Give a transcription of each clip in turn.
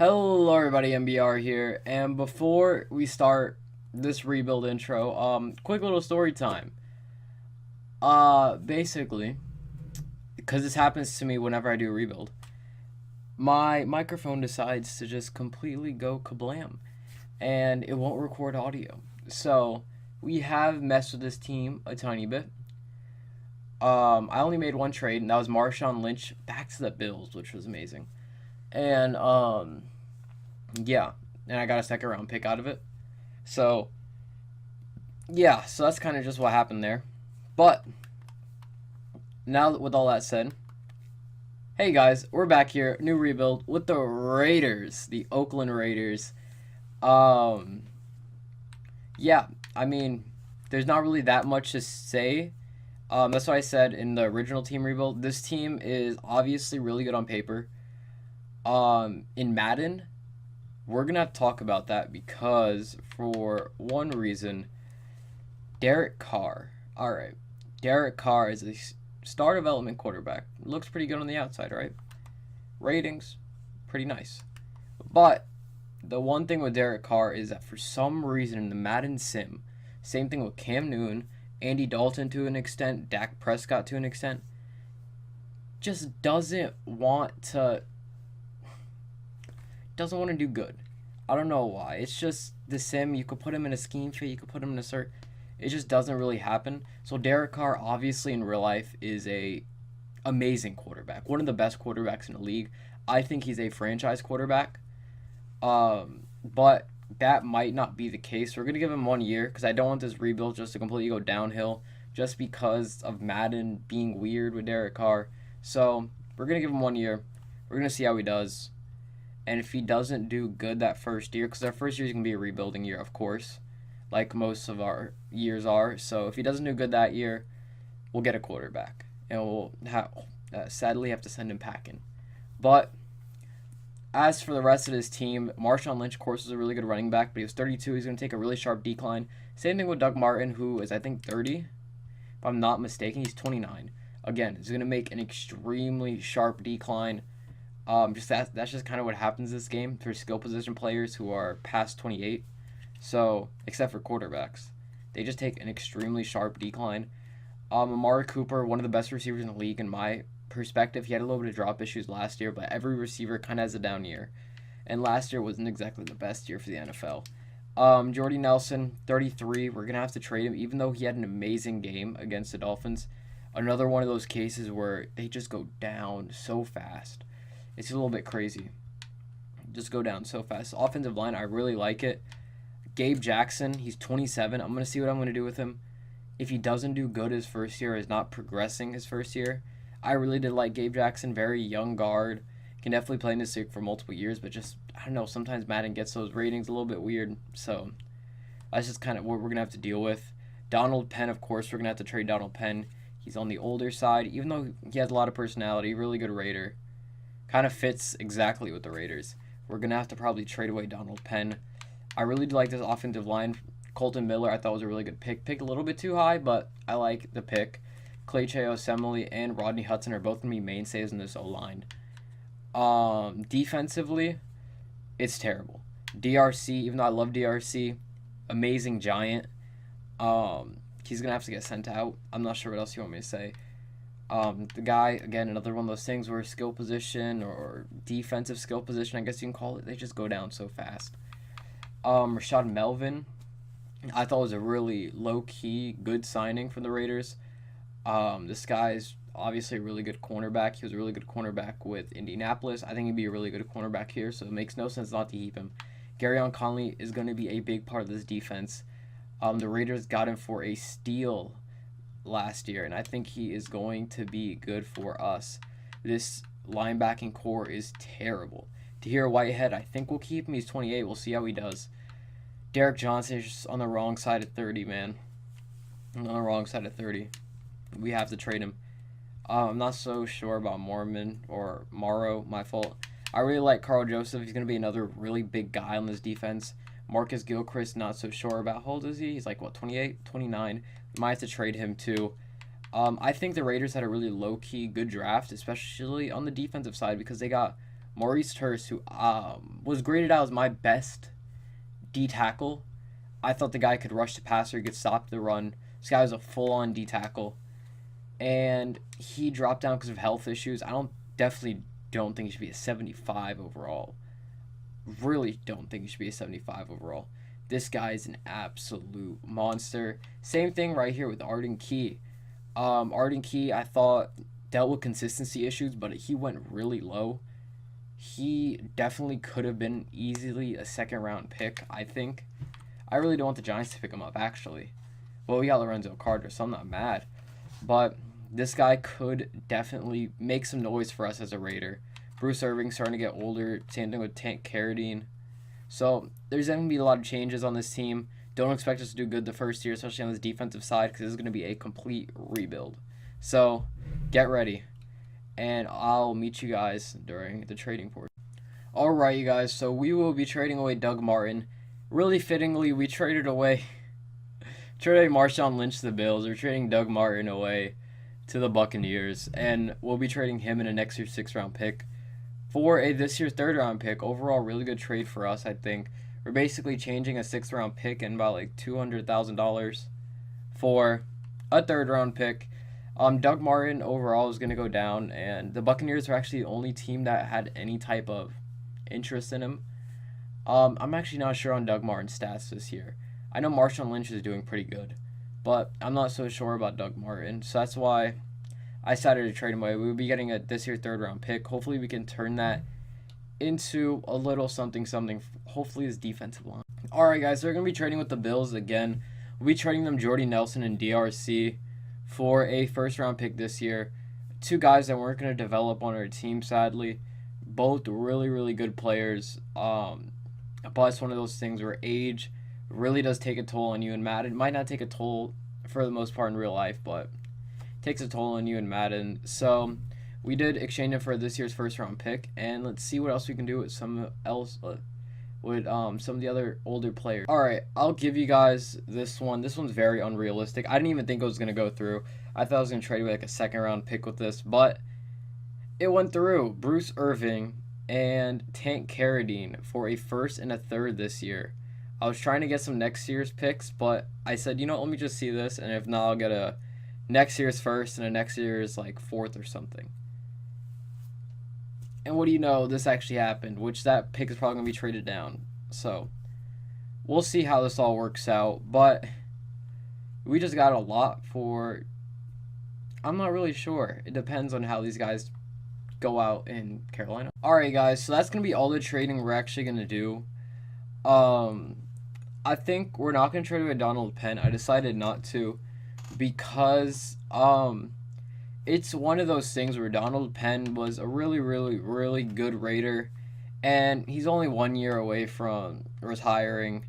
Hello everybody, MBR here, and before we start this rebuild intro, quick little story time. Basically, because this happens to me whenever I do a rebuild, my microphone decides to just completely go kablam, and it won't record audio. So, we have messed with this team a tiny bit. I only made one trade, and that was Marshawn Lynch back to the Bills, which was amazing. And, yeah, and I got a second round pick out of it. So, yeah, so that's kind of just what happened there. But, now with all that said, hey guys, we're back here, new rebuild with the Raiders, the Oakland Raiders. Yeah, I mean, there's not really that much to say. That's what I said in the original team rebuild. This team is obviously really good on paper. In Madden, we're going to have to talk about that because, for one reason, Derek Carr. Alright, Derek Carr is a star development quarterback. Looks pretty good on the outside, right? Ratings, pretty nice. But the one thing with Derek Carr is that for some reason in the Madden sim, same thing with Cam Newton, Andy Dalton to an extent, Dak Prescott to an extent, just doesn't want to do good. I don't know why. It's just the sim. You could put him in a scheme fit. You could put him in a cert. It just doesn't really happen. So Derek Carr, obviously in real life, is a amazing quarterback. One of the best quarterbacks in the league. I think he's a franchise quarterback. But that might not be the case. We're gonna give him 1 year because I don't want this rebuild just to completely go downhill just because of Madden being weird with Derek Carr. So we're gonna give him 1 year. We're gonna see how he does. And if he doesn't do good that first year, because our first year is going to be a rebuilding year, of course, like most of our years are. So if he doesn't do good that year, we'll get a quarterback. And we'll sadly have to send him packing. But as for the rest of his team, Marshawn Lynch, of course, is a really good running back, but he was 32. He's going to take a really sharp decline. Same thing with Doug Martin, who is, I think, 30. If I'm not mistaken, he's 29. Again, he's going to make an extremely sharp decline. That's just kind of what happens this game for skill position players who are past 28. So, except for quarterbacks, they just take an extremely sharp decline. Amari Cooper, one of the best receivers in the league in my perspective. He had a little bit of drop issues last year, but every receiver kind of has a down year. And last year wasn't exactly the best year for the NFL. Jordy Nelson, 33. We're going to have to trade him, even though he had an amazing game against the Dolphins. Another one of those cases where they just go down so fast. It's a little bit crazy. Just go down so fast. Offensive line, I really like it. Gabe Jackson, he's 27. I'm going to see what I'm going to do with him. If he doesn't do good his first year, is not progressing his first year, I really did like Gabe Jackson. Very young guard. Can definitely play in this league for multiple years, but just, I don't know, sometimes Madden gets those ratings a little bit weird. So that's just kind of what we're going to have to deal with. Donald Penn, of course, we're going to have to trade Donald Penn. He's on the older side, even though he has a lot of personality. Really good Raider. Kind of fits exactly with the Raiders. We're going to have to probably trade away Donald Penn. I really do like this offensive line. Colton Miller, I thought was a really good pick. Picked a little bit too high, but I like the pick. Clayche Osemele and Rodney Hudson are both going to be mainstays in this O-line. Defensively, it's terrible. DRC, even though I love DRC, amazing giant. He's going to have to get sent out. I'm not sure what else you want me to say. The guy, again, another one of those things where skill position or defensive skill position, I guess you can call it, they just go down so fast. Rashad Melvin, I thought was a really low-key, good signing for the Raiders. This guy's obviously a really good cornerback. He was a really good cornerback with Indianapolis. I think he'd be a really good cornerback here, so it makes no sense not to keep him. Garyon Conley is going to be a big part of this defense. The Raiders got him for a steal last year, and I think he is going to be good for us. This linebacking core is terrible. Tahir Whitehead, I think we'll keep him. He's 28. We'll see how he does. Derek Johnson is just on the wrong side of 30, man. On the wrong side of 30. We have to trade him. I'm not so sure about Mormon or Morrow. My fault. I really like Carl Joseph. He's going to be another really big guy on this defense. Marcus Gilchrist, not so sure about. How old is he? He's like, what, 28, 29? Might have to trade him too. I think the Raiders had a really low-key good draft, especially on the defensive side, because they got Maurice Hurst, who was graded out as my best D tackle. I thought the guy could rush the passer, he could stop the run. This guy was a full-on D tackle, and he dropped down because of health issues. Definitely don't think he should be a 75 overall. Really don't think he should be a 75 overall. This guy is an absolute monster. Same thing right here with Arden Key. Arden Key, I thought, dealt with consistency issues, but he went really low. He definitely could have been easily a second-round pick, I think. I really don't want the Giants to pick him up, actually. Well, we got Lorenzo Carter, so I'm not mad. But this guy could definitely make some noise for us as a Raider. Bruce Irving starting to get older, same thing with Tank Carradine. So there's going to be a lot of changes on this team. Don't expect us to do good the first year, especially on this defensive side, because this is going to be a complete rebuild. So get ready, and I'll meet you guys during the trading portion. Alright, you guys, so we will be trading away Doug Martin. Really fittingly, we traded away Marshawn Lynch to the Bills. We're trading Doug Martin away to the Buccaneers, and we'll be trading him in a next year's 6th-round pick for this year's 3rd-round pick. Overall, really good trade for us, I think. We're basically changing a 6th-round pick and about like $200,000 for a 3rd-round pick. Doug Martin overall is going to go down, and the Buccaneers are actually the only team that had any type of interest in him. I'm actually not sure on Doug Martin's stats this year. I know Marshawn Lynch is doing pretty good, but I'm not so sure about Doug Martin, so that's why I decided to trade him away. We'll be getting this year's 3rd-round pick. Hopefully we can turn that into a little something, hopefully his defensive line. Alright guys, so we're going to be trading with the Bills again. We'll be trading them Jordy Nelson and DRC for a 1st-round pick this year. 2 guys that weren't going to develop on our team, sadly. Both really, really good players. But it's one of those things where age really does take a toll on you in Madden. It might not take a toll for the most part in real life, but it takes a toll on you in Madden. So we did exchange it for this year's 1st-round pick, and let's see what else we can do with some of the other older players. All right, I'll give you guys this one. This one's very unrealistic. I didn't even think it was gonna go through. I thought I was gonna trade with like a 2nd-round pick with this, but it went through. Bruce Irving and Tank Carradine for a 1st and a 3rd this year. I was trying to get some next year's picks, but I said, you know, let me just see this, and if not, I'll get a next year's 1st and a next year's like 4th or something. And what do you know, this actually happened, which that pick is probably going to be traded down. So we'll see how this all works out, but we just got a lot for, I'm not really sure. It depends on how these guys go out in Carolina. Alright guys, so that's going to be all the trading we're actually going to do. I think we're not going to trade away Donald Penn. I decided not to because it's one of those things where Donald Penn was a really, really, really good Raider, and he's only 1 year away from retiring.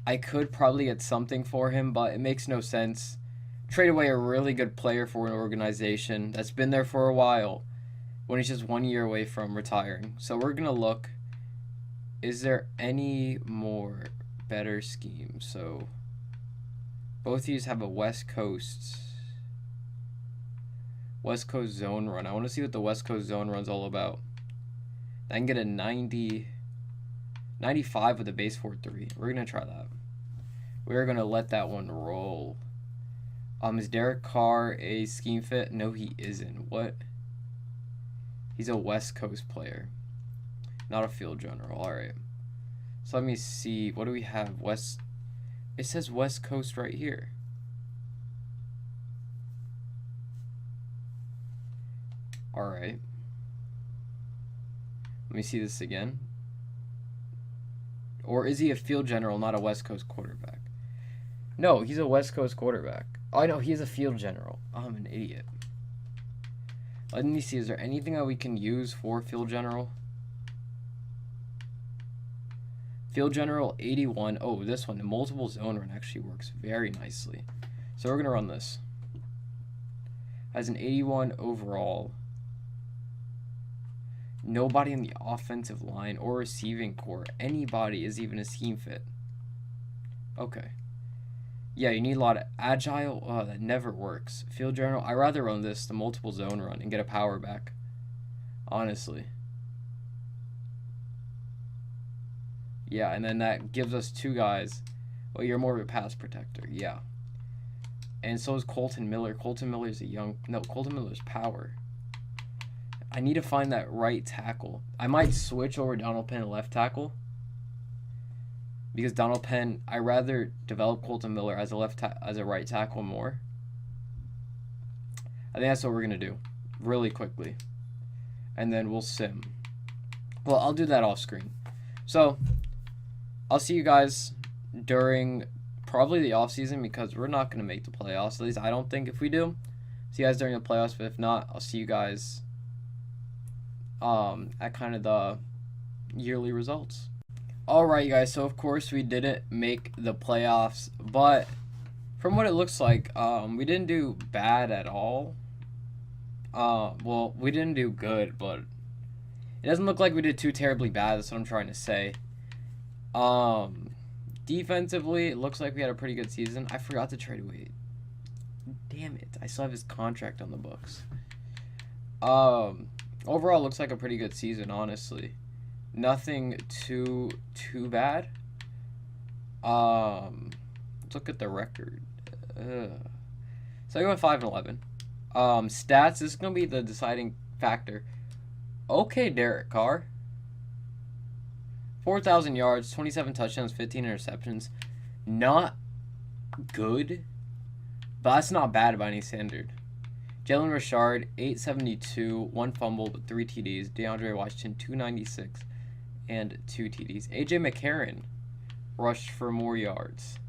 I could probably get something for him, but it makes no sense. Trade away a really good player for an organization that's been there for a while when he's just 1 year away from retiring. So we're going to look. Is there any more better schemes? So both of these have a West Coast zone run. I want to see what the West Coast zone run's all about. I can get a 95 with a base 4-3. We're going to try that. We're going to let that one roll. Is Derek Carr a scheme fit? No, he isn't. What? He's a West Coast player, not a field general. All right. So let me see. What do we have? It says West Coast right here. All right. Let me see this again. Or is he a field general, not a West Coast quarterback? No, he's a West Coast quarterback. Oh, no, he's a field general. Oh, I'm an idiot. Let me see. Is there anything that we can use for field general? Field general 81. Oh, this one. The multiple zone run actually works very nicely. So we're going to run this. Has an 81 overall. Nobody in the offensive line or receiving core, anybody is even a scheme fit. Okay. Yeah, you need a lot of agile. Oh, that never works. Field general. I'd rather run this, the multiple zone run, and get a power back. Honestly. Yeah, and then that gives us 2 guys. Well, you're more of a pass protector. Yeah. And so is Colton Miller. Colton Miller is Colton Miller's power. I need to find that right tackle. I might switch over Donald Penn to left tackle. Because Donald Penn, I rather develop Colton Miller as a right tackle more. I think that's what we're going to do really quickly. And then we'll sim. Well, I'll do that off screen. So, I'll see you guys during probably the offseason because we're not going to make the playoffs. At least I don't think if we do. See you guys during the playoffs, but if not, I'll see you guys at kind of the yearly results. Alright, you guys, so of course we didn't make the playoffs, but from what it looks like, we didn't do bad at all. Well, we didn't do good, but it doesn't look like we did too terribly bad. That's what I'm trying to say. Defensively, it looks like we had a pretty good season. I forgot to trade away. Damn it. I still have his contract on the books. Overall, it looks like a pretty good season, honestly. Nothing too bad. Let's look at the record. So I went 5-11. Stats, this is going to be the deciding factor. Okay, Derek Carr. 4,000 yards, 27 touchdowns, 15 interceptions. Not good, but that's not bad by any standard. Jalen Richard, 872, 1 fumble, but 3 TDs. DeAndre Washington, 296, and 2 TDs. AJ McCarron rushed for more yards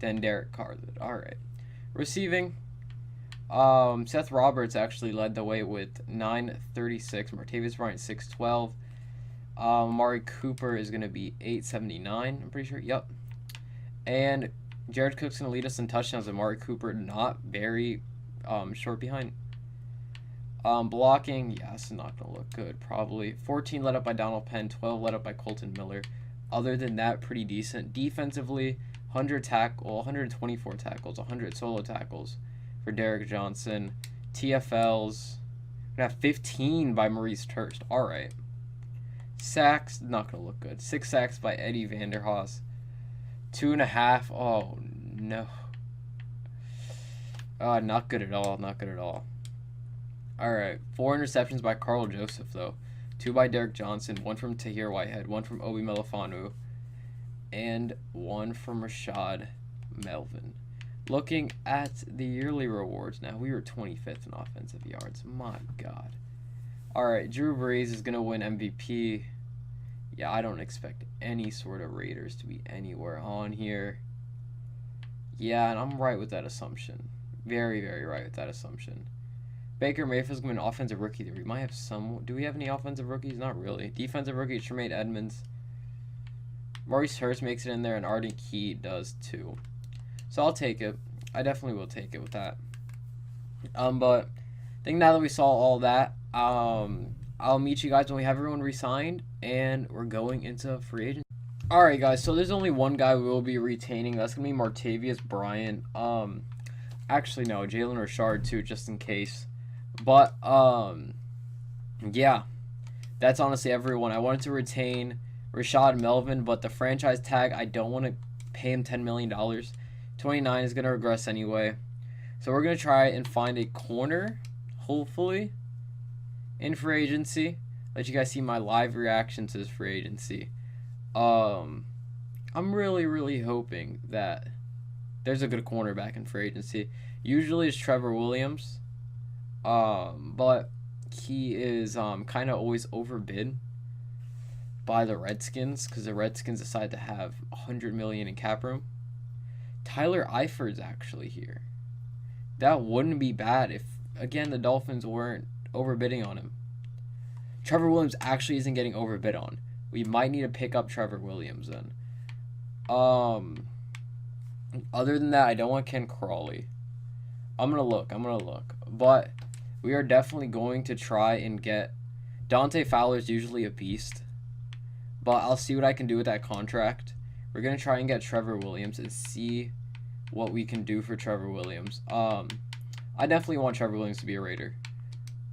than Derek Carr did. All right. Receiving, Seth Roberts actually led the way with 936. Martavis Bryant, 612. Amari Cooper is going to be 879, I'm pretty sure. Yep. And Jared Cook's going to lead us in touchdowns. Amari Cooper not very short behind. Blocking, yeah, it's not going to look good, probably. 14 led up by Donald Penn, 12 led up by Colton Miller. Other than that, pretty decent. Defensively, 124 tackles, 100 solo tackles for Derek Johnson. TFLs, we're going to have 15 by Maurice Turst. All right. Sacks, not going to look good. 6 sacks by Eddie Vanderhaas. 2.5. Oh, no. Not good at all. Not good at all. All right. 4 interceptions by Carl Joseph, though. 2 by Derek Johnson. 1 from Tahir Whitehead. 1 from Obi Melifonwu. And 1 from Rashad Melvin. Looking at the yearly rewards now, we were 25th in offensive yards. My God. Alright, Drew Brees is going to win MVP. Yeah, I don't expect any sort of Raiders to be anywhere on here. Yeah, and I'm right with that assumption. Very, very right with that assumption. Baker Mayfield's going to be an offensive rookie there. We might have some. Do we have any offensive rookies? Not really. Defensive rookie, Tremaine Edmonds. Maurice Hurst makes it in there, and Arden Key does too. So I'll take it. I definitely will take it with that. But I think now that we saw all that, I'll meet you guys when we have everyone re-signed and we're going into free agency. Alright guys, so there's only one guy we will be retaining. That's going to be Martavis Bryant. Actually no, Jalen Richard too, just in case. But, yeah. That's honestly everyone. I wanted to retain Rashad Melvin, but the franchise tag, I don't want to pay him $10 million. 29 is going to regress anyway. So we're going to try and find a corner, hopefully, in free agency. Let you guys see my live reaction to this free agency. I'm really, really hoping that there's a good cornerback in free agency. Usually it's Trevor Williams, but he is kind of always overbid by the Redskins because the Redskins decide to have $100 million in cap room. Tyler Eifert's actually here. That wouldn't be bad if, again, the Dolphins weren't overbidding on him. Trevor Williams actually isn't getting overbid on. We might need to pick up Trevor Williams then. Other than that, I don't want Ken Crawley. I'm going to look. But we are definitely going to try and get... Dante Fowler's usually a beast. But I'll see what I can do with that contract. We're going to try and get Trevor Williams and see what we can do for Trevor Williams. I definitely want Trevor Williams to be a Raider.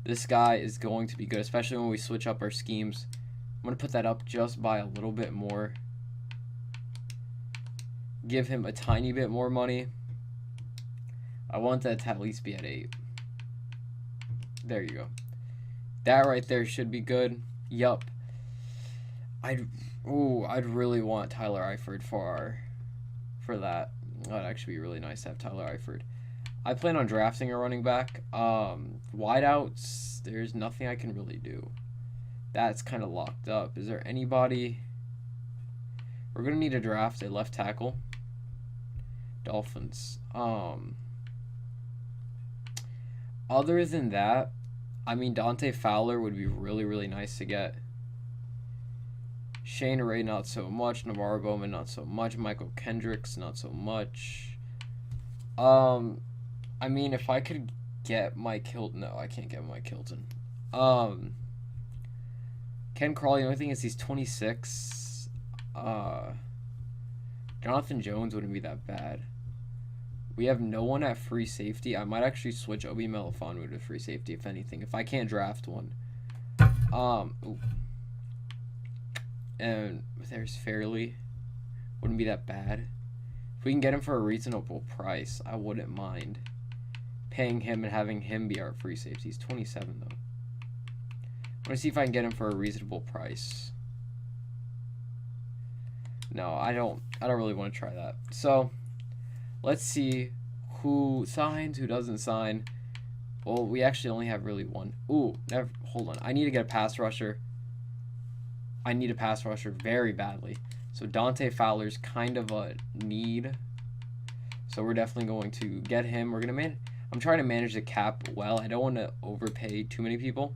This guy is going to be good, especially when we switch up our schemes. I'm going to put that up just by a little bit more. give him a tiny bit more money. I want that to at least be at 8. There you go. That right there should be good. Yup. I'd really want Tyler Eifert for that. That'd actually be really nice to have Tyler Eifert. I plan on drafting a running back. Wideouts, there's nothing I can really do. That's kind of locked up. Is there anybody? We're going to need to draft a left tackle. Dolphins. Other than that, I mean, Dante Fowler would be really, really nice to get. Shane Ray, not so much. Navarro Bowman, not so much. Michael Kendricks, not so much. I mean, if I could get Mike Hilton. No, I can't get Mike Hilton. Ken Crawley, the only thing is he's 26. Jonathan Jones wouldn't be that bad. We have no one at free safety. I might actually switch Obi Melifonwu to free safety, if anything, if I can't draft one. And there's Fairley. Wouldn't be that bad. If we can get him for a reasonable price, I wouldn't mind paying him and having him be our free safety. He's 27 though. I want to see if I can get him for a reasonable price. No, I don't really want to try that. So let's see who signs, who doesn't sign. Well, we actually only have really one. Hold on. I need to get a pass rusher. I need a pass rusher very badly. So Dante Fowler's kind of a need. So we're definitely going to get him. I'm trying to manage the cap well. I don't want to overpay too many people.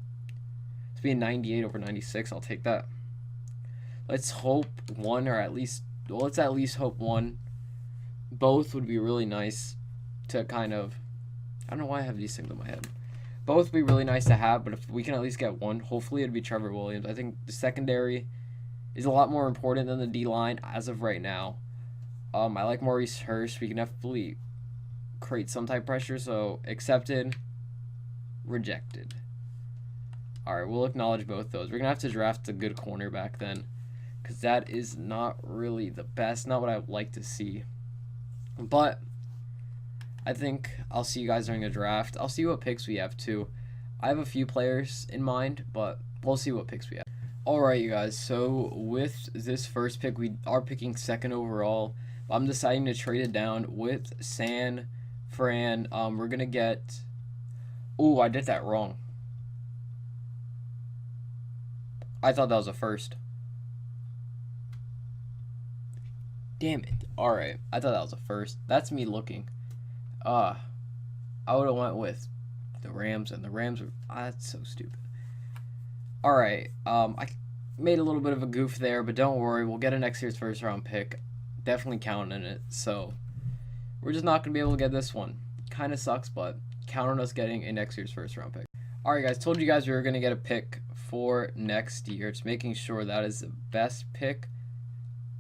It's being 98 over 96. I'll take that. Let's hope one, or at least, well, let's at least hope one. Both would be really nice to kind of, I don't know why I have these things in my head. Both would be really nice to have, but if we can at least get one, hopefully it'd be Trevor Williams. I think the secondary is a lot more important than the D-line as of right now. I like Maurice Hurst. We can definitely create some type of pressure, so accepted, rejected. All right, we'll acknowledge both those. We're going to have to draft a good cornerback then, because that is not really the best, not what I would like to see. But I think I'll see you guys during the draft. I'll see what picks we have too. I have a few players in mind, but we'll see what picks we have. All right, you guys. So with this first pick, we are picking 2nd overall. I'm deciding to trade it down with San Fran. We're going to get... I did that wrong. I thought that was a first. Damn it. Alright, I thought that was a first. That's me looking. I would have went with the Rams, and the Rams were... that's so stupid. Alright, I made a little bit of a goof there, but don't worry. We'll get a next year's first round pick. Definitely counting on it. So, we're just not going to be able to get this one. Kind of sucks, but count on us getting a next year's first round pick. Alright guys, told you guys we were going to get a pick for next year. Just making sure that is the best pick.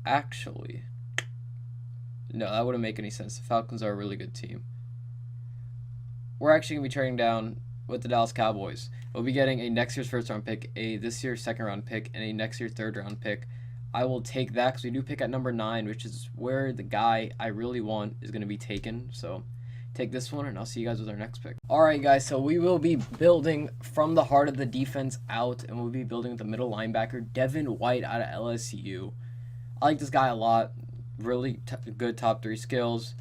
Actually, no, that wouldn't make any sense. The Falcons are a really good team. We're actually going to be trading down with the Dallas Cowboys. We'll be getting a next year's first round pick, a this year's second round pick, and a next year's third round pick. I will take that because we do pick at number 9, which is where the guy I really want is going to be taken. So take this one, and I'll see you guys with our next pick. Alright guys, so we will be building from the heart of the defense out, and we'll be building with the middle linebacker, Devin White out of LSU. I like this guy a lot. Really good top 3 skills.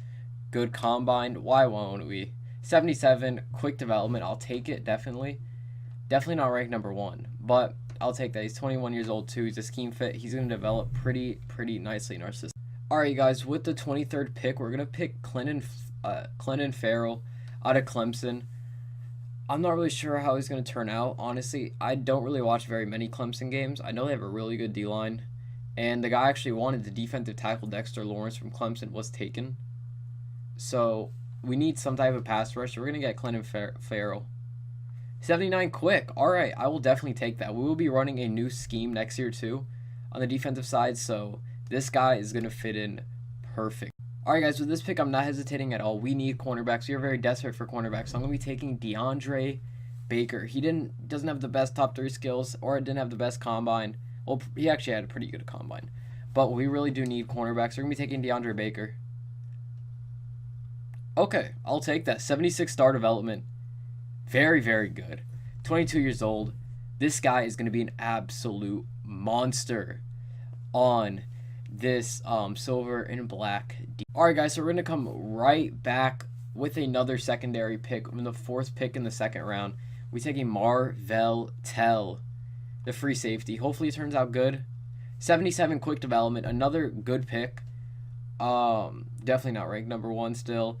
Good combine. Why won't we? 77, quick development. I'll take it, definitely. Definitely not ranked number 1, but I'll take that. He's 21 years old too. He's a scheme fit. He's going to develop pretty nicely in our system. Alright guys, with the 23rd pick, we're going to pick Clinton Farrell out of Clemson. I'm not really sure how he's going to turn out. Honestly, I don't really watch very many Clemson games. I know they have a really good D-line. And the guy actually wanted the defensive tackle Dexter Lawrence from Clemson was taken. So we need some type of pass rush. So we're going to get Clinton Farrell. 79 quick. All right, I will definitely take that. We will be running a new scheme next year too on the defensive side. So this guy is going to fit in perfect. All right, guys, with this pick, I'm not hesitating at all. We need cornerbacks. We are very desperate for cornerbacks. So I'm going to be taking DeAndre Baker. He doesn't have the best top 3 skills or didn't have the best combine. Well, he actually had a pretty good combine. But we really do need cornerbacks. We're going to be taking DeAndre Baker. Okay, I'll take that. 76 star development. Very, very good. 22 years old. This guy is going to be an absolute monster on this silver and black. Alright guys, so we're going to come right back with another secondary pick. In the 4th pick in the 2nd round, we take a Marvell Tell, the free safety. Hopefully it turns out good. 77 quick development, another good pick. Definitely not ranked number 1 still.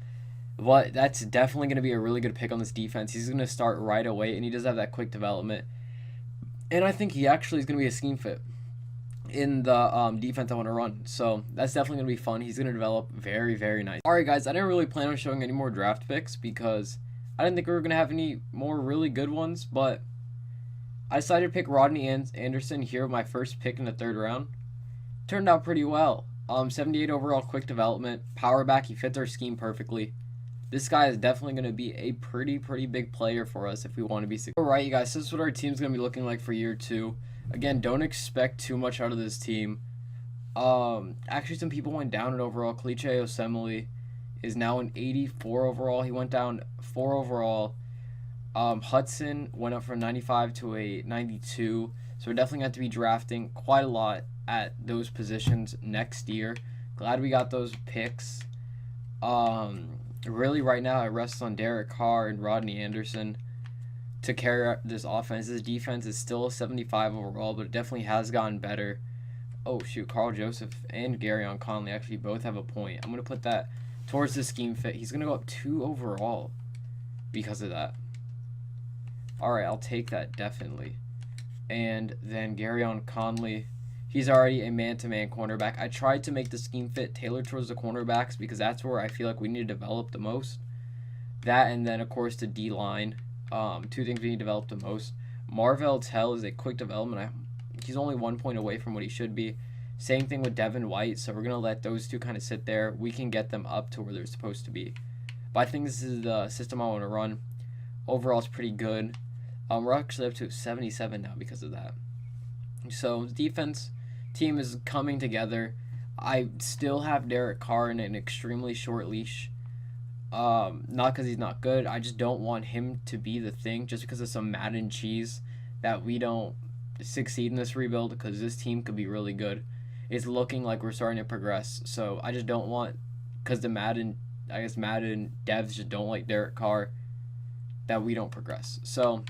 But that's definitely going to be a really good pick on this defense. He's going to start right away, and he does have that quick development. And I think he actually is going to be a scheme fit in the defense I want to run. So that's definitely going to be fun. He's going to develop very, very nice. All right, guys, I didn't really plan on showing any more draft picks because I didn't think we were going to have any more really good ones. But I decided to pick Rodney Anderson here, my first pick in the 3rd round. Turned out pretty well. 78 overall quick development. Power back. He fits our scheme perfectly. This guy is definitely going to be a pretty big player for us if we want to be successful. Alright, you guys, this is what our team's going to be looking like for year 2. Again, don't expect too much out of this team. Actually, some people went down in overall. Cliche Osemele is now an 84 overall. He went down 4 overall. Hudson went up from 95 to a 92. So we're definitely going to have to be drafting quite a lot at those positions next year. Glad we got those picks. Really, right now, I rest on Derek Carr and Rodney Anderson to carry this offense. This defense is still a 75 overall, but it definitely has gotten better. Oh, shoot. Carl Joseph and Garyon Conley actually both have a point. I'm going to put that towards the scheme fit. He's going to go up 2 overall because of that. All right, I'll take that definitely. And then Garyon Conley. He's already a man-to-man cornerback. I tried to make the scheme fit tailored towards the cornerbacks because that's where I feel like we need to develop the most. That and then, of course, the D-line. 2 things we need to develop the most. Marvell Tell is a quick development. He's only 1 point away from what he should be. Same thing with Devin White, so we're going to let those 2 kind of sit there. We can get them up to where they're supposed to be. But I think this is the system I want to run. Overall, it's pretty good. We're actually up to 77 now because of that. So, defense team is coming together. I still have Derek Carr in an extremely short leash. Not because he's not good. I just don't want him to be the thing just because of some Madden cheese that we don't succeed in this rebuild because this team could be really good. It's looking like we're starting to progress. So I just don't want, because the Madden devs just don't like Derek Carr, that we don't progress. So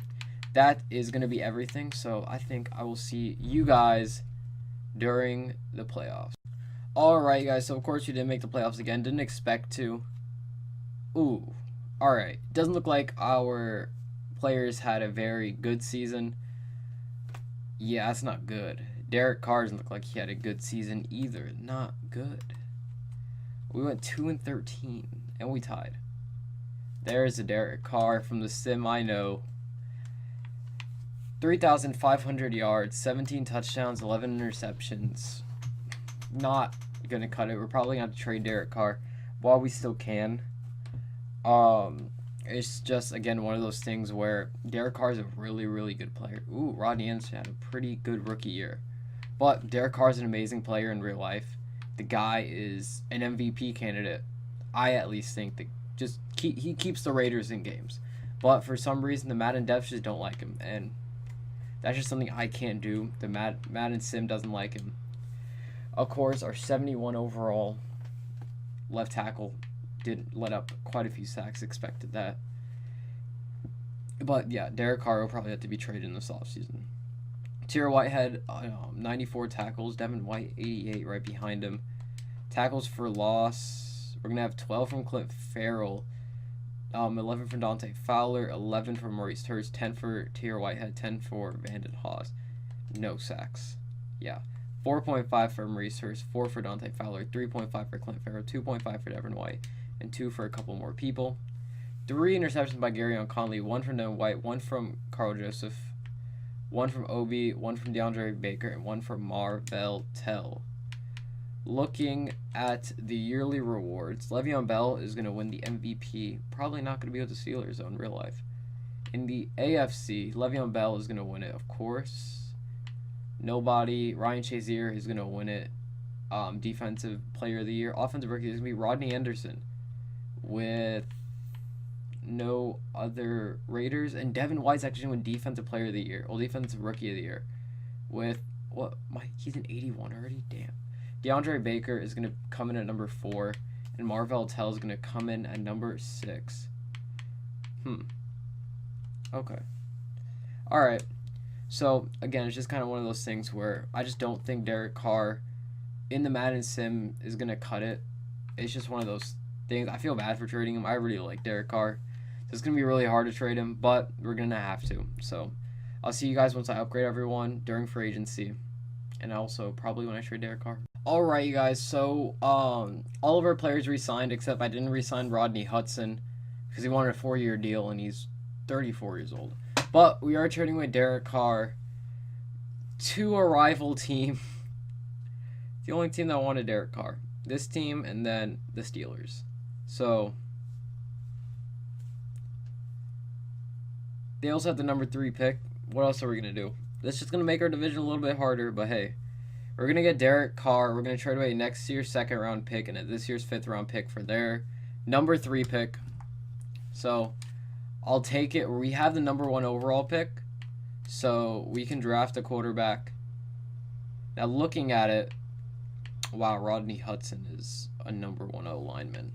that is going to be everything. So I think I will see you guys during the playoffs. Alright, guys, so of course we didn't make the playoffs again. Didn't expect to. Ooh. Alright. Doesn't look like our players had a very good season. Yeah, that's not good. Derek Carr doesn't look like he had a good season either. Not good. We went 2-13, and we tied. There's a Derek Carr from the sim I know. 3,500 yards, 17 touchdowns, 11 interceptions. Not going to cut it. We're probably going to have to trade Derek Carr while we still can. It's just, again, one of those things where Derek Carr is a really good player. Ooh, Rodney Anderson had a pretty good rookie year. But Derek Carr is an amazing player in real life. The guy is an MVP candidate. I at least think that he keeps the Raiders in games. But for some reason, the Madden devs just don't like him. And that's just something I can't do. The Madden sim doesn't like him. Of course, our 71 overall left tackle did let up quite a few sacks. Expected that. But yeah, Derek Carr will probably have to be traded in this offseason. Tier Whitehead, 94 tackles. Devin White, 88 right behind him. Tackles for loss, we're going to have 12 from Clint Farrell. 11 from Dante Fowler, 11 for Maurice Hurst, 10 for Tier Whitehead, 10 for Vanden Haas. No sacks. Yeah. 4.5 for Maurice Hurst, 4 for Dante Fowler, 3.5 for Clint Farrell, 2.5 for Devin White, and 2 for a couple more people. 3 interceptions by Garyon Conley, 1 from Devin White, 1 from Carl Joseph, 1 from Obi, 1 from DeAndre Baker, and 1 from Marvell Tell. Looking at the yearly rewards, Le'Veon Bell is going to win the MVP. Probably not going to be with the Steelers, though, in real life. In the AFC, Le'Veon Bell is going to win it, of course. Nobody. Ryan Shazier is going to win it. Defensive Player of the Year. Offensive Rookie is going to be Rodney Anderson with no other Raiders. And Devin White's actually going to win Defensive Player of the Year. Well, Defensive Rookie of the Year with, he's an 81 already? Damn. DeAndre Baker is going to come in at number 4. And Marvell Tell is going to come in at number 6. Okay. Alright. So, again, it's just kind of one of those things where I just don't think Derek Carr in the Madden sim is going to cut it. It's just one of those things. I feel bad for trading him. I really like Derek Carr. So it's going to be really hard to trade him, but we're going to have to. So, I'll see you guys once I upgrade everyone during free agency. And also probably when I trade Derek Carr. Alright, you guys. So, all of our players re-signed, except I didn't re-sign Rodney Hudson because he wanted a 4-year deal, and he's 34 years old. But we are trading with Derek Carr to a rival team. The only team that wanted Derek Carr. This team and then the Steelers. So they also have the number 3 pick. What else are we going to do? That's just going to make our division a little bit harder, but hey. We're going to get Derek Carr. We're going to trade away next year's 2nd round pick and this year's 5th round pick for their number 3 pick. So I'll take it. We have the number 1 overall pick, so we can draft a quarterback. Now, looking at it, wow, Rodney Hudson is a number 1 O lineman.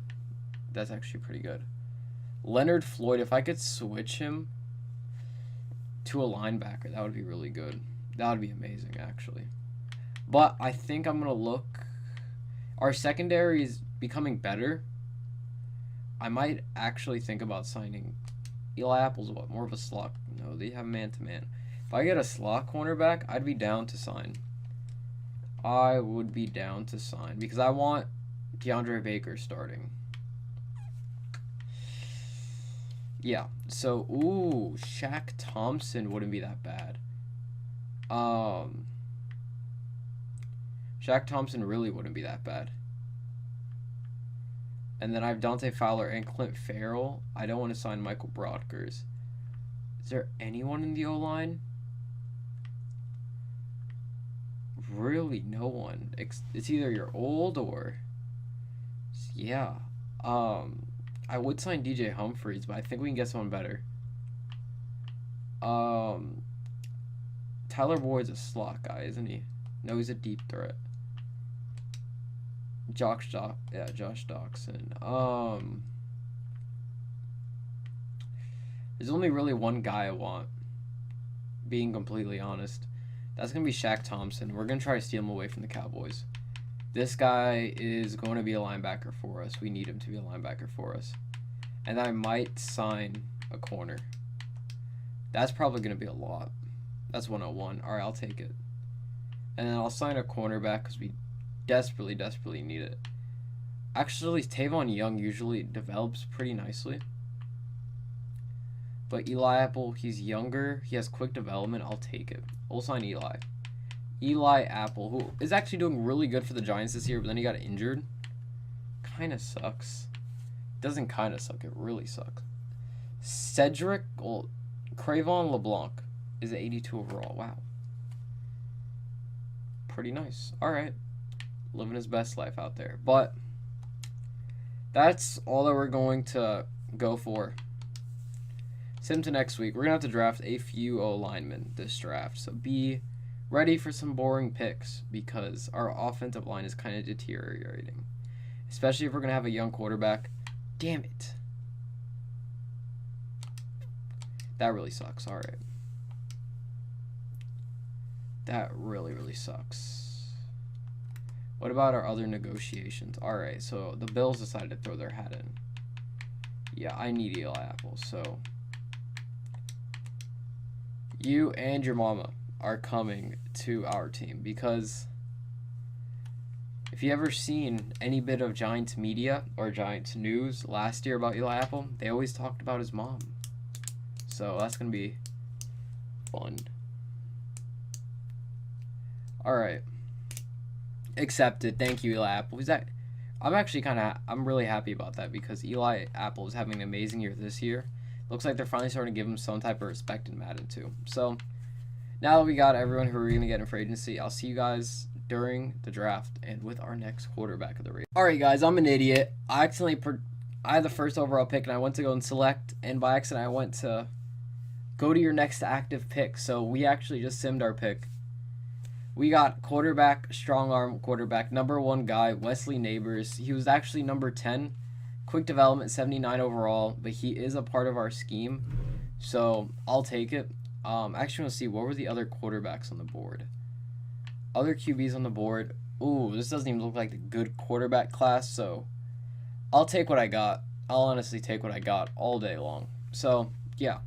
That's actually pretty good. Leonard Floyd, if I could switch him to a linebacker, that would be really good. That would be amazing, actually. But I think I'm going to look. Our secondary is becoming better. I might actually think about signing Eli Apple's what? More of a slot. No, they have man-to-man. If I get a slot cornerback, I'd be down to sign. I would be down to sign because I want DeAndre Baker starting. Yeah. So, ooh, Shaq Thompson wouldn't be that bad. Shaq Thompson really wouldn't be that bad. And then I have Dante Fowler and Clint Farrell. I don't want to sign Michael Brockers. Is there anyone in the O-line? Really, no one. It's either you're old or... Yeah. I would sign DJ Humphries, but I think we can get someone better. Tyler Boyd's a slot guy, isn't he? No, he's a deep threat. Josh Doxson. There's only really one guy I want, being completely honest. That's going to be Shaq Thompson. We're going to try to steal him away from the Cowboys. This guy is going to be a linebacker for us. We need him to be a linebacker for us. And I might sign a corner. That's probably going to be a lot. That's 101. All right, I'll take it. And then I'll sign a cornerback because we desperately need it. Actually, Tavon Young usually develops pretty nicely. But Eli Apple, he's younger. He has quick development. I'll take it. We'll sign Eli. Eli Apple, who is actually doing really good for the Giants this year, but then he got injured. Kind of sucks. Doesn't kind of suck. It really sucks. Cravon LeBlanc is an 82 overall. Wow. Pretty nice. All right. Living his best life out there. But that's all that we're going to go for. Sim to next week. We're going to have to draft a few O-linemen this draft. So be ready for some boring picks because our offensive line is kind of deteriorating. Especially if we're going to have a young quarterback. Damn it. That really sucks. All right. That really sucks. What about our other negotiations? All right, so the Bills decided to throw their hat in. Yeah, I need Eli Apple, so you and your mama are coming to our team because if you ever seen any bit of Giants media or Giants news last year about Eli Apple, they always talked about his mom. So that's going to be fun. All right. Accepted. Thank you, Eli Apple. I'm really happy about that because Eli Apple is having an amazing year this year. Looks like they're finally starting to give him some type of respect in Madden too. So now that we got everyone who we're going to get in free agency, I'll see you guys during the draft and with our next quarterback of the Raiders. Alright guys, I'm an idiot. I had the first overall pick and I went to go and select, and by accident I went to go to your next active pick. So we actually just simmed our pick. We got quarterback, strong arm quarterback, number 1 guy, Wesley Neighbors. He was actually number 10. Quick development, 79 overall, but he is a part of our scheme, so I'll take it. Actually, want to see, what were the other quarterbacks on the board? Other QBs on the board. Ooh, this doesn't even look like a good quarterback class, so I'll take what I got. I'll honestly take what I got all day long. So, yeah,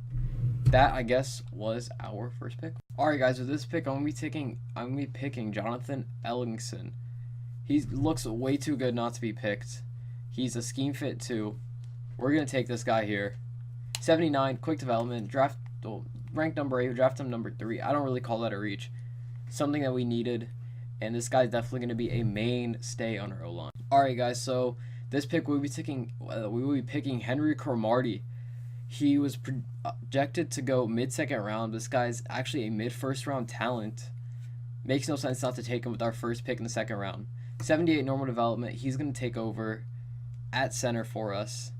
that, I guess, was our first pick. Alright, guys, with this pick, I'm going to be picking Jonathan Ellingson. He looks way too good not to be picked. He's a scheme fit too. We're going to take this guy here. 79, quick development, ranked number 8, draft him number 3. I don't really call that a reach. Something that we needed, and this guy's definitely going to be a mainstay on our O-line. Alright guys, so this pick we will be picking Henry Cromartie. He was projected to go mid-second round. This guy's actually a mid-first round talent. Makes no sense not to take him with our first pick in the second round. 78 normal development. He's going to take over at center for us.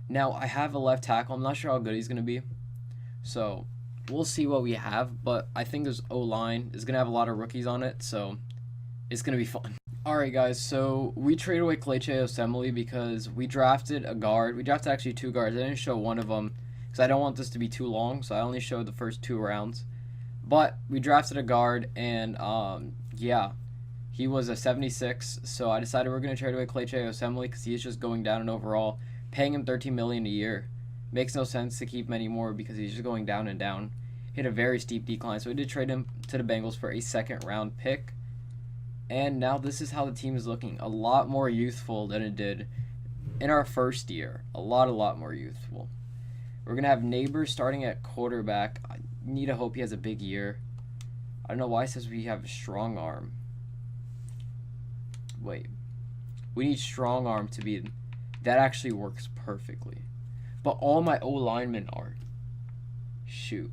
Now, I have a left tackle. I'm not sure how good he's going to be. So, we'll see what we have. But I think this O-line is going to have a lot of rookies on it. So, it's going to be fun. Alright, guys. So, we traded away Kelechi Osemele because we drafted a guard. We drafted actually 2 guards. I didn't show one of them because I don't want this to be too long. So, I only showed the first 2 rounds. But we drafted a guard, and, yeah. He was a 76, so I decided we're going to trade away Kelechi Osemele because he is just going down in overall. Paying him $13 million a year makes no sense to keep him anymore because he's just going down and down. Hit a very steep decline, so we did trade him to the Bengals for a second-round pick. And now this is how the team is looking. A lot more youthful than it did in our first year. A lot more youthful. We're going to have Neighbors starting at quarterback. I need to hope he has a big year. I don't know why it says we have a strong arm. Wait, we need strong arm to be, that actually works perfectly, but all my O linemen are, shoot,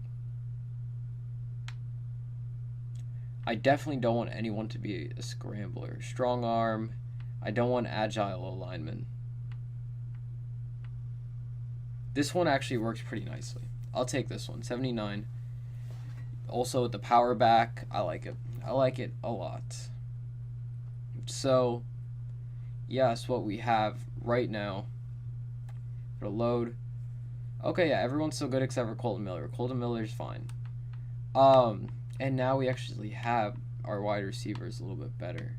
I definitely don't want anyone to be a scrambler. Strong arm, I don't want agile O linemen. This one actually works pretty nicely. I'll take this one. 79. Also with the power back, I like it a lot. So, yeah, that's what we have right now. For load. Okay, yeah, everyone's still good except for Colton Miller. Colton Miller's fine. And now we actually have our wide receivers a little bit better.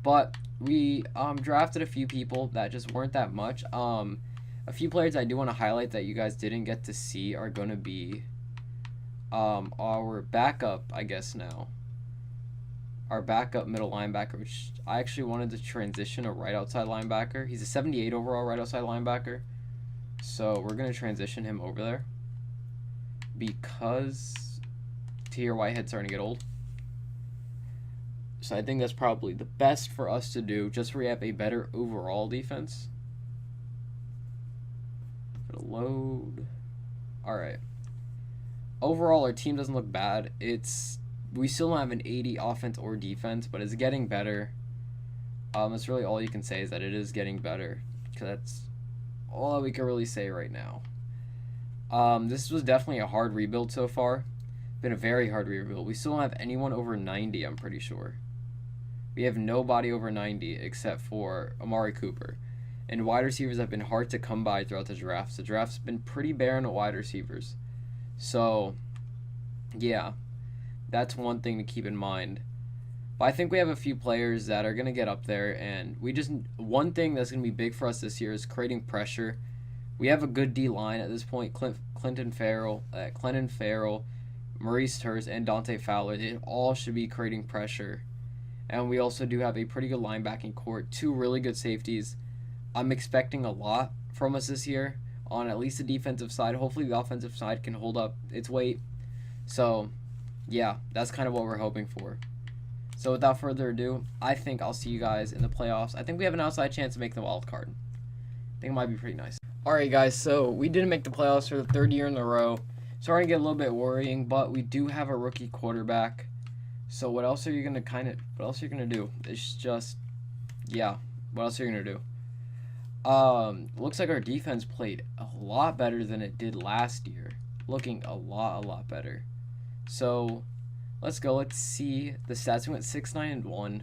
But we drafted a few people that just weren't that much. A few players I do want to highlight that you guys didn't get to see are going to be our backup, I guess now. Our backup middle linebacker, which I actually wanted to transition a right outside linebacker. He's a 78 overall right outside linebacker. So we're going to transition him over there because Tahir Whitehead's starting to get old. So I think that's probably the best for us to do, just so we have a better overall defense. Gonna load. Alright. Overall, our team doesn't look bad. We still don't have an 80 offense or defense, but it's getting better. That's really all you can say, is that it is getting better, because that's all that we can really say right now. This was definitely a hard rebuild so far. Been a very hard rebuild. We still don't have anyone over 90, I'm pretty sure. We have nobody over 90 except for Amari Cooper. And wide receivers have been hard to come by throughout the drafts. The draft's been pretty barren of wide receivers. So, yeah. That's one thing to keep in mind. But I think we have a few players that are going to get up there, and one thing that's going to be big for us this year is creating pressure. We have a good D-line at this point. Clinton Farrell, Maurice Hurst, and Dante Fowler. They all should be creating pressure. And we also do have a pretty good linebacking core, 2 really good safeties. I'm expecting a lot from us this year on at least the defensive side. Hopefully the offensive side can hold up its weight. So, yeah, that's kind of what we're hoping for. So without further ado, I think I'll see you guys in the playoffs. I think we have an outside chance to make the wild card. I think it might be pretty nice. Alright guys, so we didn't make the playoffs for the 3rd year in a row. Starting to get a little bit worrying, but we do have a rookie quarterback. So what else are you gonna do? It's just, yeah. What else are you gonna do? Looks like our defense played a lot better than it did last year. Looking a lot better. So let's go. Let's see the stats. We went 6-9-1.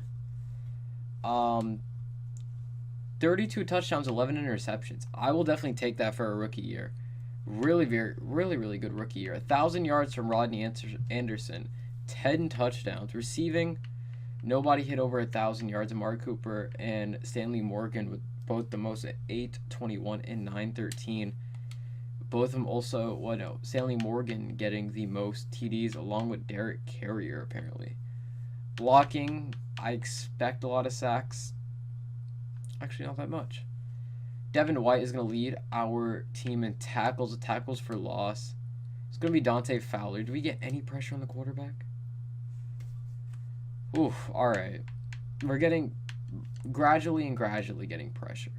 32 touchdowns, 11 interceptions. I will definitely take that for a rookie year. Really good rookie year. 1,000 yards from Rodney Anderson, 10 touchdowns. Receiving, nobody hit over 1,000 yards. Amari Cooper and Stanley Morgan with both the most at 821 and 913. Both of them also, Stanley Morgan getting the most TDs along with Derek Carrier apparently. Blocking, I expect a lot of sacks. Actually, not that much. Devin White is going to lead our team in tackles for loss. It's going to be Dante Fowler. Do we get any pressure on the quarterback? Oof, all right. We're getting gradually getting pressure.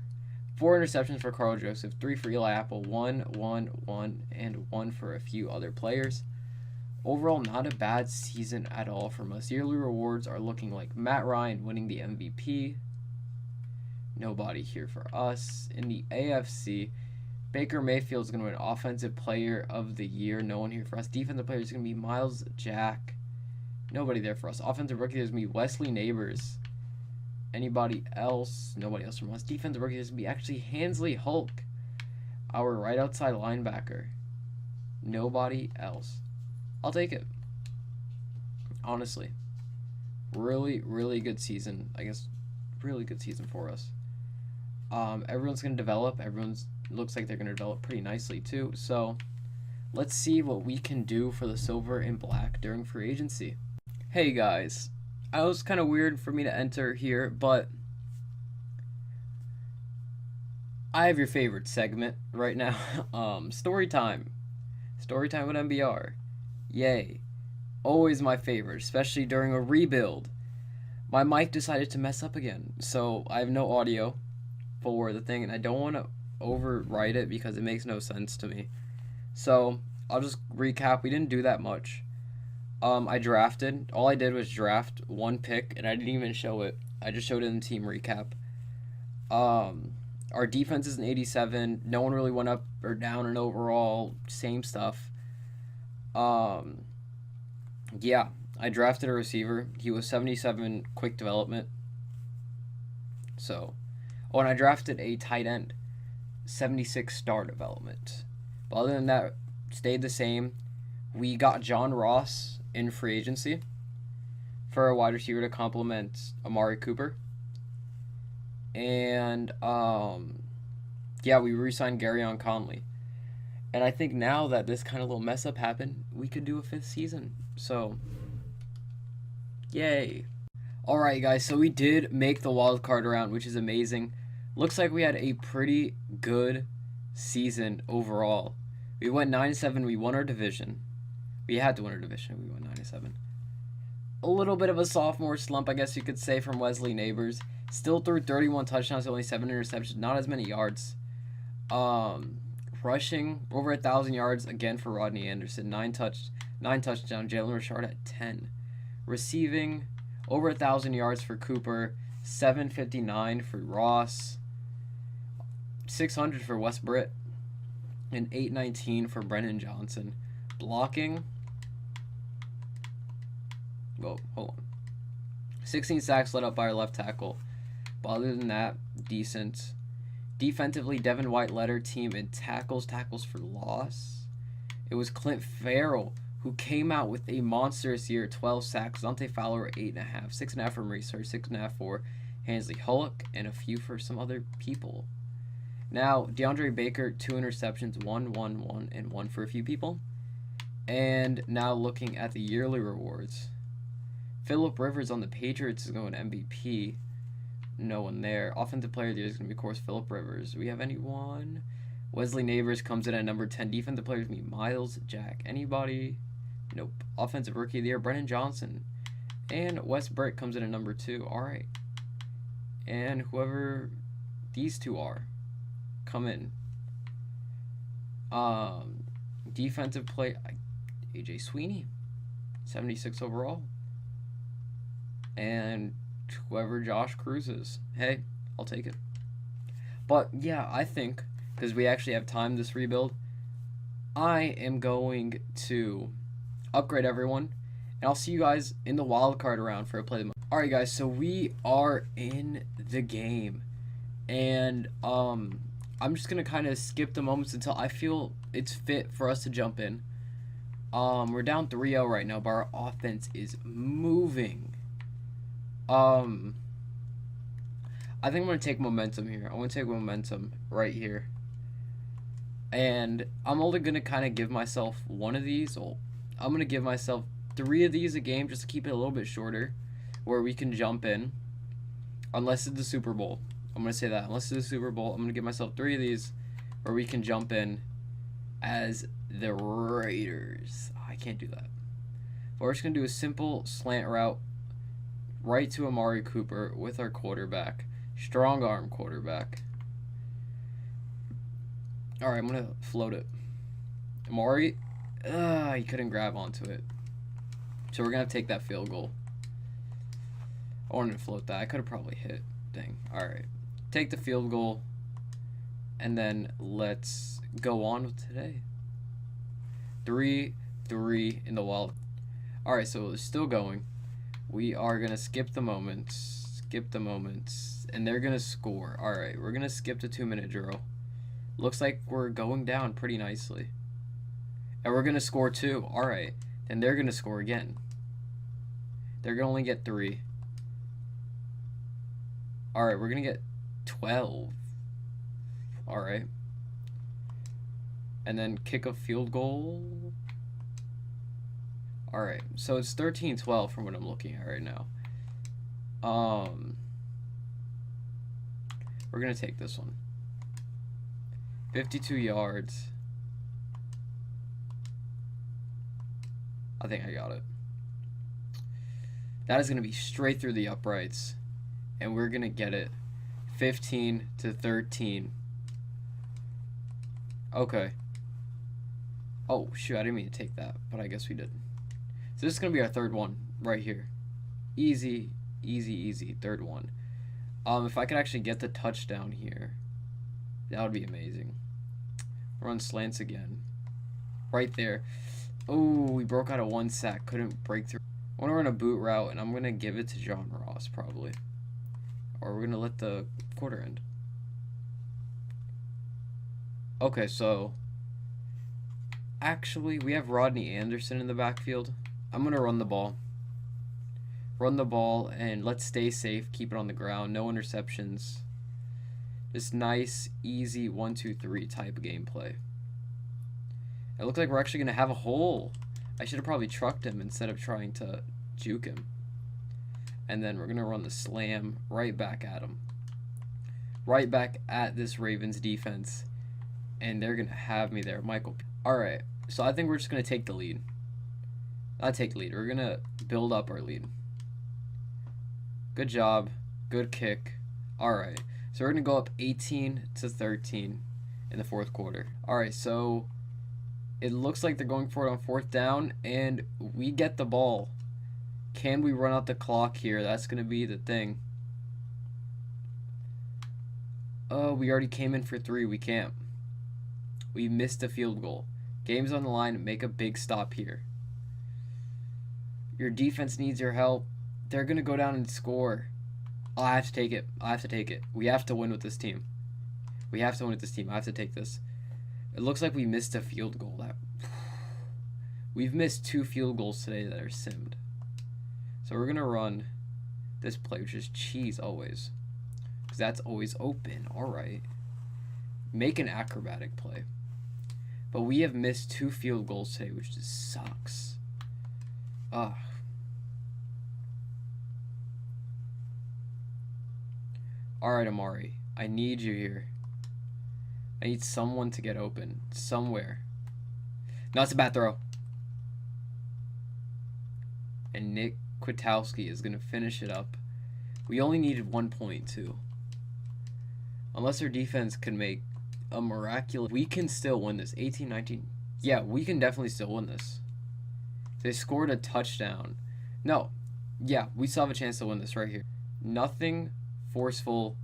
4 interceptions for Carl Joseph, 3 for Eli Apple, 1, and 1 for a few other players. Overall, not a bad season at all from us. Yearly rewards are looking like Matt Ryan winning the MVP. Nobody here for us. In the AFC, Baker Mayfield is going to win Offensive Player of the Year. No one here for us. Defensive Player is going to be Miles Jack. Nobody there for us. Offensive Rookie is going to be Wesley Neighbors. Anybody else? Nobody else from us. Defensive Rookie is going to be actually Hansley Hulk, our right outside linebacker. Nobody else. I'll take it. Honestly. Really good season. I guess really good season for us. Everyone's going to develop. Looks like they're going to develop pretty nicely too. So let's see what we can do for the silver and black during free agency. Hey guys, it was kind of weird for me to enter here, but I have your favorite segment right now. Story time with MBR. Yay. Always my favorite, especially during a rebuild. My mic decided to mess up again, so I have no audio for the thing, and I don't want to overwrite it because it makes no sense to me. So I'll just recap. We didn't do that much. All I did was draft 1 pick, and I didn't even show it. I just showed it in the team recap. Our defense is an 87. No one really went up or down in overall. Same stuff. Yeah, I drafted a receiver. He was 77 quick development. And I drafted a tight end, 76 star development. But other than that, stayed the same. We got John Ross in free agency for a wide receiver to complement Amari Cooper. And, we re-signed Garyon Conley. And I think now that this kind of little mess up happened, we could do a 5th season. So, yay. Alright guys, so we did make the wild card round, which is amazing. Looks like we had a pretty good season overall. We went 9-7, we won our division. We had to win our division, we went 9-7. A little bit of a sophomore slump, I guess you could say, from Wesley Neighbors. Still threw 31 touchdowns, only 7 interceptions, not as many yards. Rushing, over 1,000 yards, again for Rodney Anderson. 9 touchdowns, Jalen Richard at 10. Receiving, over 1,000 yards for Cooper, 759 for Ross, 600 for Wes Britt, and 819 for Brennan Johnson. Blocking, hold on. 16 sacks led up by our left tackle. But other than that, decent. Defensively, Devin White led our team in tackles for loss. It was Clint Farrell who came out with a monstrous year, 12 sacks. Dante Fowler, 8.5. 6.5 for Maurice, 6.5 for Hansley Hulk, and a few for some other people. Now, DeAndre Baker, 2 interceptions, 1, and 1 for a few people. And now looking at the yearly rewards. Phillip Rivers on the Patriots is going MVP. No one there. Offensive player of the year is going to be, of course, Phillip Rivers. Do we have anyone? Wesley Neighbors comes in at number 10. Defensive player is going to be Miles Jack. Anybody? Nope. Offensive rookie of the year, Brennan Johnson. And Wes Britt comes in at number 2. All right. And whoever these two are, come in. Defensive play, AJ Sweeney, 76 overall. and whoever Josh Cruz is, hey, I'll take it. But yeah, I think because we actually have time this rebuild, I am going to upgrade everyone, and I'll see you guys in the wild card round for a play. Alright guys, so we are in the game, and I'm just gonna kind of skip the moments until I feel it's fit for us to jump in. We're down 3-0 right now, but our offense is moving. I think I'm gonna take momentum here. I'm gonna take momentum right here. And I'm only going to kind of give myself one of these. Well, I'm going to give myself 3 of these a game just to keep it a little bit shorter, where we can jump in. Unless it's the Super Bowl. I'm going to say that. Unless it's the Super Bowl, I'm going to give myself 3 of these where we can jump in as the Raiders. I can't do that. But we're just going to do a simple slant route right to Amari Cooper with our quarterback. Strong arm quarterback. Alright, I'm going to float it. Amari, he couldn't grab onto it. So we're going to take that field goal. I wanted to float that. I could have probably hit. Dang. Alright. Take the field goal. And then let's go on with today. 3-3 in the wild. Alright, so it's still going. We are going to skip the moments. Skip the moments. And they're going to score. Alright, we're going to skip the 2-minute drill. Looks like we're going down pretty nicely. And we're going to score 2. Alright. Then they're going to score again. They're going to only get 3. Alright, we're going to get 12. Alright. And then kick a field goal. Alright. So it's 13-12 from what I'm looking at right now. We're going to take this one. 52 yards. I think I got it. That is going to be straight through the uprights. And we're going to get it 15-13. Okay. Oh, shoot. I didn't mean to take that, but I guess we did. So this is going to be our third one right here. Easy, easy, easy. Third one. If I could actually get the touchdown here, that would be amazing. Run slants again. Right there. Oh, we broke out of 1 sack. Couldn't break through. I want to run a boot route, and I'm going to give it to John Ross, probably. Or we're going to let the quarter end. Okay, so actually, we have Rodney Anderson in the backfield. I'm going to run the ball. Run the ball, and let's stay safe. Keep it on the ground. No interceptions. Just nice, easy 1-2-3 type of gameplay. It looks like we're actually going to have a hole. I should have probably trucked him instead of trying to juke him. And then we're going to run the slam right back at him. Right back at this Ravens defense. And they're going to have me there. Michael. Alright, so I think we're just going to take the lead. Not take the lead. We're going to build up our lead. Good job. Good kick. Alright. So we're going to go up 18-13 in the fourth quarter. Alright, so it looks like they're going for it on 4th down, and we get the ball. Can we run out the clock here? That's going to be the thing. Oh, we already came in for 3. We can't. We missed a field goal. Game's on the line. Make a big stop here. Your defense needs your help. They're going to go down and score. Oh, I have to take it. I have to take it. We have to win with this team. We have to win with this team. I have to take this. It looks like we missed a field goal. We've missed 2 field goals today that are simmed. So we're going to run this play, which is cheese always. Because that's always open. Alright. Make an acrobatic play. But we have missed 2 field goals today, which just sucks. Ugh. Alright, Amari. I need you here. I need someone to get open. Somewhere. No, it's a bad throw. And Nick Kwiatkowski is going to finish it up. We only needed 1 point, too. Unless our defense can make a miraculous... We can still win this. 18-19. Yeah, we can definitely still win this. They scored a touchdown. No. Yeah, we still have a chance to win this right here. Nothing forceful.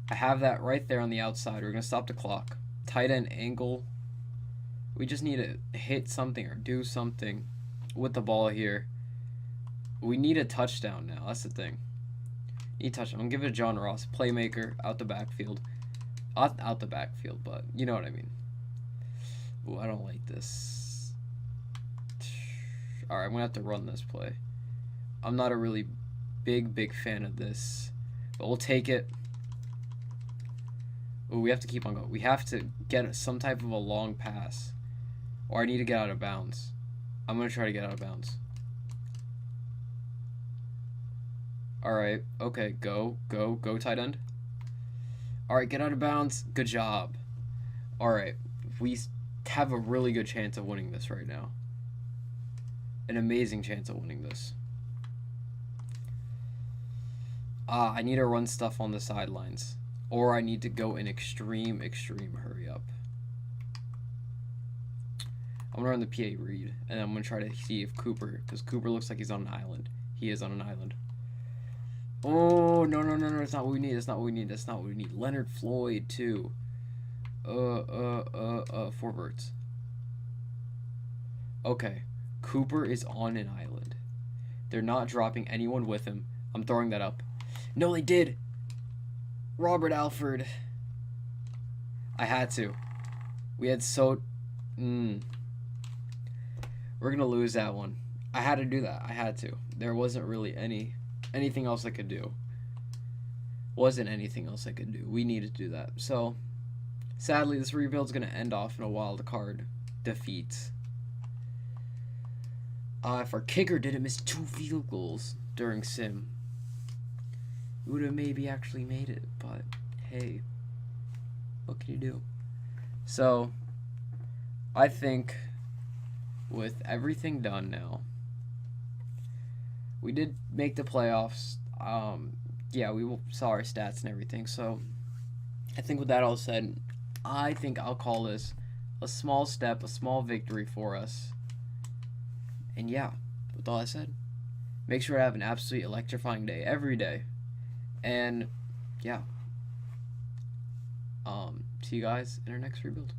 I have that right there on the outside. We're going to stop the clock. Tight end angle. We just need to hit something or do something with the ball here. We need a touchdown now. That's the thing. Need a touchdown. I'm going to give it to John Ross. Playmaker out the backfield. Out the backfield, but you know what I mean. Ooh, I don't like this. Alright, I'm going to have to run this play. I'm not a really big fan of this, but we'll take it. Ooh, we have to keep on going. We have to get some type of a long pass, or I need to get out of bounds. I'm going to try to get out of bounds. Alright, okay, go, tight end. Alright, get out of bounds. Good job. Alright, we have a really good chance of winning this right now. An amazing chance of winning this. I need to run stuff on the sidelines. Or I need to go in extreme hurry up. I'm going to run the PA read. And I'm going to try to see if Cooper, because Cooper looks like he's on an island. He is on an island. Oh, no. That's not what we need. That's not what we need. That's not what we need. Leonard Floyd, too. Forwards. Okay. Cooper is on an island. They're not dropping anyone with him. I'm throwing that up. No, they did. Robert Alford. I had to. We had so... We're going to lose that one. I had to do that. I had to. There wasn't really anything else I could do. Wasn't anything else I could do. We needed to do that. So, sadly, this rebuild's going to end off in a wild card defeat. If our kicker didn't miss 2 field goals during sim, we would have maybe actually made it. But, hey, what can you do? So, I think with everything done now, we did make the playoffs. Yeah, we saw our stats and everything. So, I think with that all said, I think I'll call this a small step, a small victory for us. And yeah, with all that said, make sure to have an absolutely electrifying day every day. And yeah, see you guys in our next rebuild.